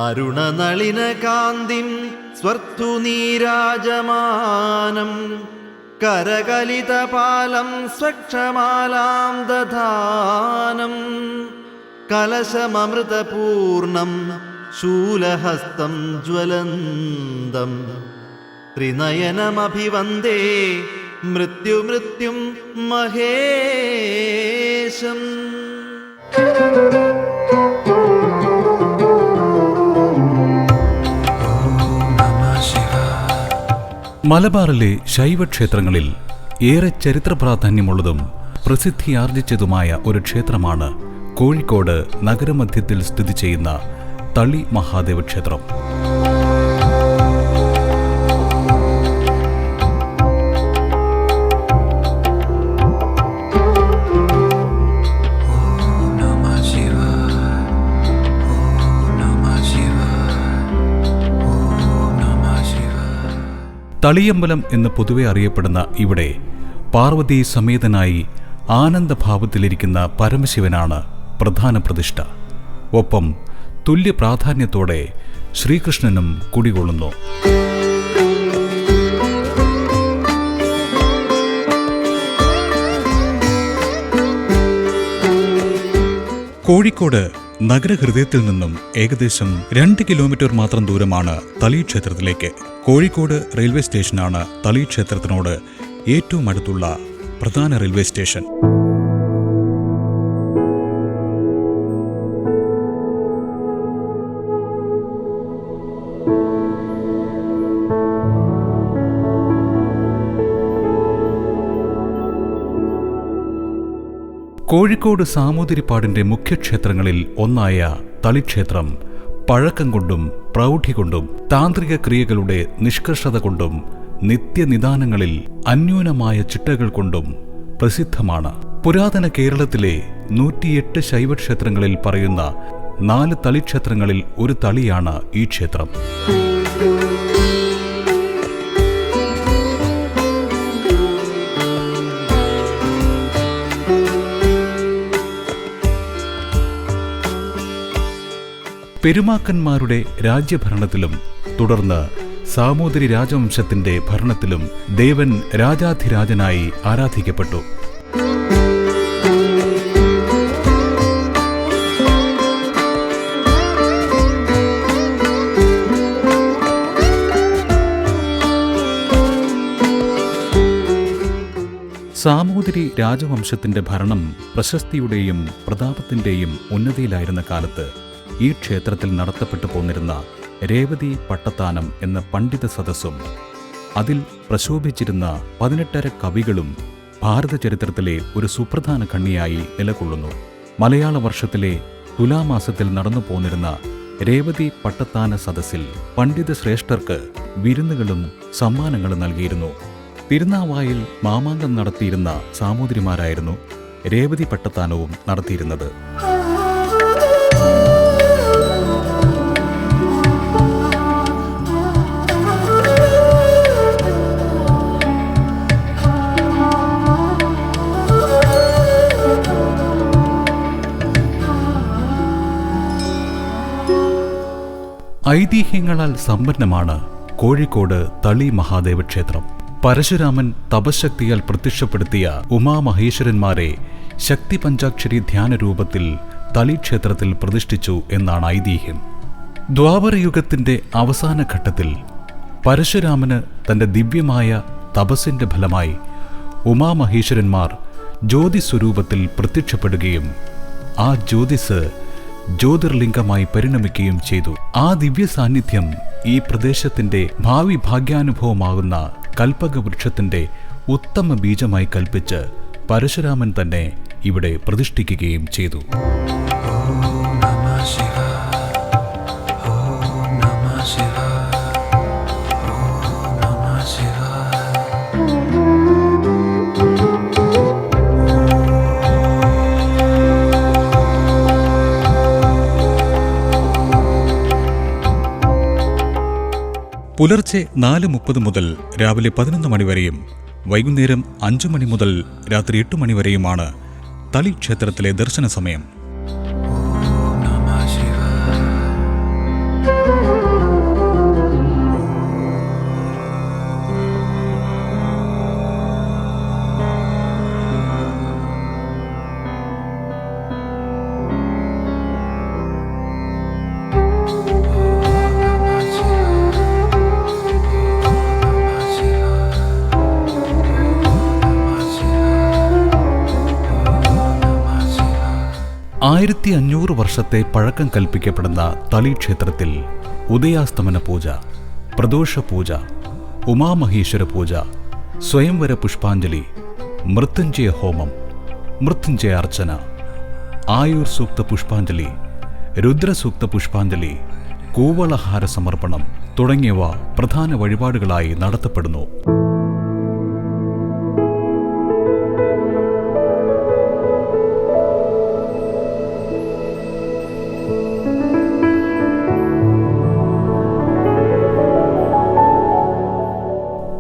അരുണനളിനകാന്തിം സ്വർത്തുനീരാജമാനം കരകലിതപാലം സ്വക്ഷമാലാം ദധാനം കലശമമൃതപൂർണം ശൂലഹസ്തം ജ്വലന്തം ത്രിനയനമഭിവന്ദേ മൃത്യുമൃത്യും മഹേശം. മലബാറിലെ ശൈവക്ഷേത്രങ്ങളിൽ ഏറെ ചരിത്ര പ്രാധാന്യമുള്ളതും പ്രസിദ്ധിയാർജിച്ചതുമായ ഒരു ക്ഷേത്രമാണ് കോഴിക്കോട് നഗരമധ്യത്തിൽ സ്ഥിതി ചെയ്യുന്ന തളി മഹാദേവ ക്ഷേത്രം. തളിയമ്പലം എന്ന് പൊതുവെ അറിയപ്പെടുന്ന ഇവിടെ പാർവതീ സമേതനായി ആനന്ദഭാവത്തിലിരിക്കുന്ന പരമശിവനാണ് പ്രധാന പ്രതിഷ്ഠ. ഒപ്പം തുല്യ പ്രാധാന്യത്തോടെ ശ്രീകൃഷ്ണനും കുടികൊള്ളുന്നു. കോഴിക്കോട് നഗരഹൃദയത്തിൽ നിന്നും ഏകദേശം 2 കിലോമീറ്റർ മാത്രം ദൂരമാണ് തളി ക്ഷേത്രത്തിലേക്ക്. കോഴിക്കോട് റെയിൽവേ സ്റ്റേഷനാണ് തളി ക്ഷേത്രത്തിനോട് ഏറ്റവും അടുത്തുള്ള പ്രധാന റെയിൽവേ സ്റ്റേഷൻ. കോഴിക്കോട് സാമൂതിരിപ്പാടിന്റെ മുഖ്യക്ഷേത്രങ്ങളിൽ ഒന്നായ തളിക്ഷേത്രം പഴക്കം കൊണ്ടും പ്രൗഢി കൊണ്ടും താന്ത്രിക ക്രിയകളുടെ നിഷ്കർഷത കൊണ്ടും നിത്യനിദാനങ്ങളിൽ അന്യൂനമായ ചിട്ടകൾ കൊണ്ടും പ്രസിദ്ധമാണ്. പുരാതന കേരളത്തിലെ 108 ശൈവക്ഷേത്രങ്ങളിൽ പറയുന്ന 4 തളിക്ഷേത്രങ്ങളിൽ ഒരു തളിയാണ് ഈ ക്ഷേത്രം. പെരുമാക്കന്മാരുടെ രാജ്യഭരണത്തിലും തുടർന്ന് സാമൂതിരി രാജവംശത്തിന്റെ ഭരണത്തിലും ദേവൻ രാജാധിരാജനായി ആരാധിക്കപ്പെട്ടു. സാമൂതിരി രാജവംശത്തിന്റെ ഭരണം പ്രശസ്തിയുടെയും പ്രതാപത്തിന്റെയും ഉന്നതിയിലായിരുന്ന കാലത്ത് ഈ ക്ഷേത്രത്തിൽ നടത്തപ്പെട്ടു പോന്നിരുന്ന രേവതി പട്ടത്താനം എന്ന പണ്ഡിത സദസ്സും അതിൽ പ്രശോഭിച്ചിരുന്ന 18 കവികളും ഭാരത ചരിത്രത്തിലെ ഒരു സുപ്രധാന കണ്ണിയായി നിലകൊള്ളുന്നു. മലയാള വർഷത്തിലെ തുലാമാസത്തിൽ നടന്നു പോന്നിരുന്ന രേവതി പട്ടത്താന സദസ്സിൽ പണ്ഡിത ശ്രേഷ്ഠർക്ക് വിരുന്നുകളും സമ്മാനങ്ങളും നൽകിയിരുന്നു. തിരുനാവായിൽ മാമാങ്കം നടത്തിയിരുന്ന സാമൂതിരിമാരായിരുന്നു രേവതി പട്ടത്താനവും നടത്തിയിരുന്നത്. ഐതിഹ്യങ്ങളാൽ സമ്പന്നമാണ് കോഴിക്കോട് തളി മഹാദേവ ക്ഷേത്രം. പരശുരാമൻ തപശക്തിയാൽ പ്രത്യക്ഷപ്പെടുത്തിയ ഉമാമഹേശ്വരന്മാരെ ശക്തി പഞ്ചാക്ഷരി ധ്യാന രൂപത്തിൽ തളി ക്ഷേത്രത്തിൽ പ്രതിഷ്ഠിച്ചു എന്നാണ് ഐതിഹ്യം. ദ്വാപരയുഗത്തിന്റെ അവസാന ഘട്ടത്തിൽ പരശുരാമന് തന്റെ ദിവ്യമായ തപസ്സിന്റെ ഫലമായി ഉമാമഹേശ്വരന്മാർ ജ്യോതിസ്വരൂപത്തിൽ പ്രത്യക്ഷപ്പെടുകയും ആ ജ്യോതിസ് ജ്യോതിർലിംഗമായി പരിണമിക്കുകയും ചെയ്തു. ആ ദിവ്യ സാന്നിധ്യം ഈ പ്രദേശത്തിന്റെ ഭാവി ഭാഗ്യാനുഭവമാകുന്ന കൽപ്പകവൃക്ഷത്തിന്റെ ഉത്തമ ബീജമായി കൽപ്പിച്ച് പരശുരാമൻ തന്നെ ഇവിടെ പ്രതിഷ്ഠിക്കുകയും ചെയ്തു. പുലർച്ചെ 4:30 മുതൽ രാവിലെ 11 മണി വരെയും വൈകുന്നേരം 5 മണി മുതൽ രാത്രി 8 മണി വരെയുമാണ് തളി ക്ഷേത്രത്തിലെ ദർശന സമയം. 1500 വർഷത്തെ പഴക്കം കൽപ്പിക്കപ്പെടുന്ന തളി ക്ഷേത്രത്തിൽ ഉദയാസ്തമന പൂജ, പ്രദോഷ പൂജ, ഉമാമഹേശ്വര പൂജ, സ്വയംവര പുഷ്പാഞ്ജലി, മൃത്യുഞ്ജയ ഹോമം, മൃത്യുഞ്ജയ അർച്ചന, ആയുർ സൂക്ത പുഷ്പാഞ്ജലി, രുദ്രസൂക്ത പുഷ്പാഞ്ജലി, കൂവളഹാര സമർപ്പണം തുടങ്ങിയവ പ്രധാന വഴിപാടുകളായി നടത്തപ്പെടുന്നു.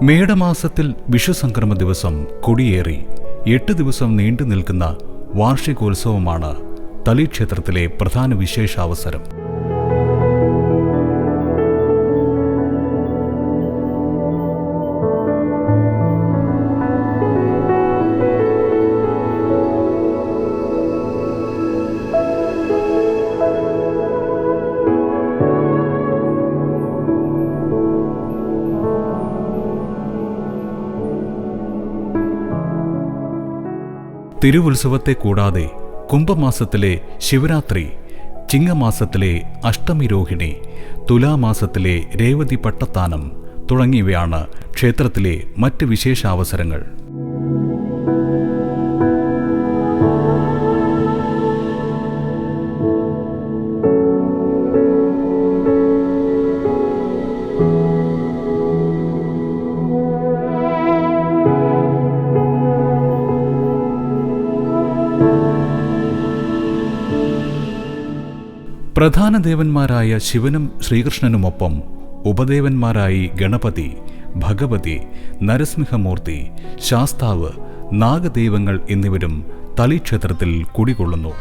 മേടമാസത്തിൽ വിഷുസംക്രമ ദിവസം കൊടിയേറി 8 ദിവസം നീണ്ടു നിൽക്കുന്ന വാർഷികോത്സവമാണ് തളി ക്ഷേത്രത്തിലെ പ്രധാന വിശേഷാവസരം. തിരുവുത്സവത്തെ കൂടാതെ കുംഭമാസത്തിലെ ശിവരാത്രി, ചിങ്ങമാസത്തിലെ അഷ്ടമി രോഹിണി, തുലാമാസത്തിലെ രേവതി പട്ടത്താനം തുടങ്ങിയവയാണ് ക്ഷേത്രത്തിലെ മറ്റ് വിശേഷാവസരങ്ങൾ. പ്രധാന ദേവന്മാരായ ശിവനും ശ്രീകൃഷ്ണനുമൊപ്പം ഉപദേവന്മാരായി ഗണപതി, ഭഗവതി, നരസിംഹമൂർത്തി, ശാസ്താവ്, നാഗദൈവങ്ങൾ എന്നിവരും തളി ക്ഷേത്രത്തിൽ കുടികൊള്ളുന്നു.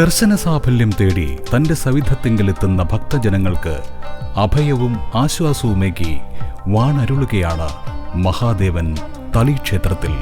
ദർശന സാഫല്യം തേടി തന്റെ സവിധത്തെങ്കിലെത്തുന്ന ഭക്തജനങ്ങൾക്ക് അഭയവും ആശ്വാസവുമേകി വാണരുളുകയാണ് മഹാദേവൻ തളി ക്ഷേത്രത്തിൽ.